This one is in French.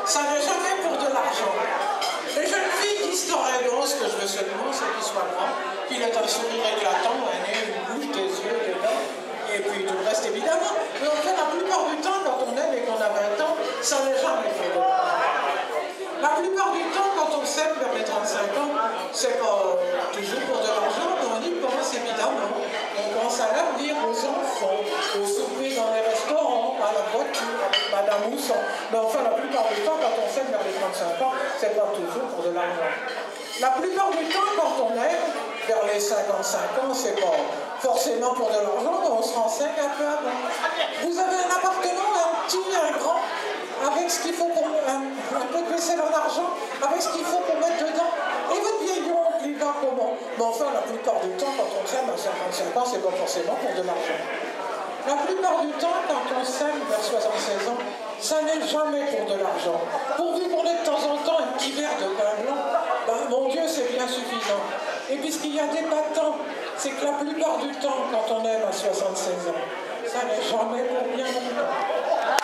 ça n'est jamais pour de l'argent. Les jeunes filles disent l'oreillon, ce que je veux seulement, c'est qu'il soit grand, qu'il ait un sourire éclatant, un nez, une bouche, des yeux, des dents, et puis tout le reste évidemment. Mais en fait, la plupart du temps, quand on aime et qu'on a 20 ans, ça n'est jamais pour de l'argent. La plupart du temps, quand on s'aime vers les 35 ans, c'est pas toujours pour de l'argent, mais on y pense évidemment. On pense à l'avenir, aux enfants, au souper dans les restaurants, à la voiture, avec Madame Mousson. Mais enfin, la plupart du temps, quand on s'aime vers les 35 ans, c'est pas toujours pour de l'argent. La plupart du temps, quand on aime vers les 55 ans, c'est pas forcément pour de l'argent, mais on se renseigne un peu avant. Vous avez un appartement, un petit, un grand, avec ce qu'il faut pour un peu de vaisselle en argent, avec ce qu'il faut pour mettre dedans. Et votre vieil oncle, il va comment? Mais enfin, la plupart du temps, quand on s'aime à 55 ans, c'est pas forcément pour de l'argent. La plupart du temps, quand on s'aime vers 76 ans, ça n'est jamais pour de l'argent. Pourvu qu'on ait de temps en temps un petit verre de pain blanc, ben, mon Dieu, c'est bien suffisant. Et puis ce qu'il y a d'épatant, c'est que la plupart du temps, quand on aime à 76 ans, ça n'est jamais pour bien longtemps.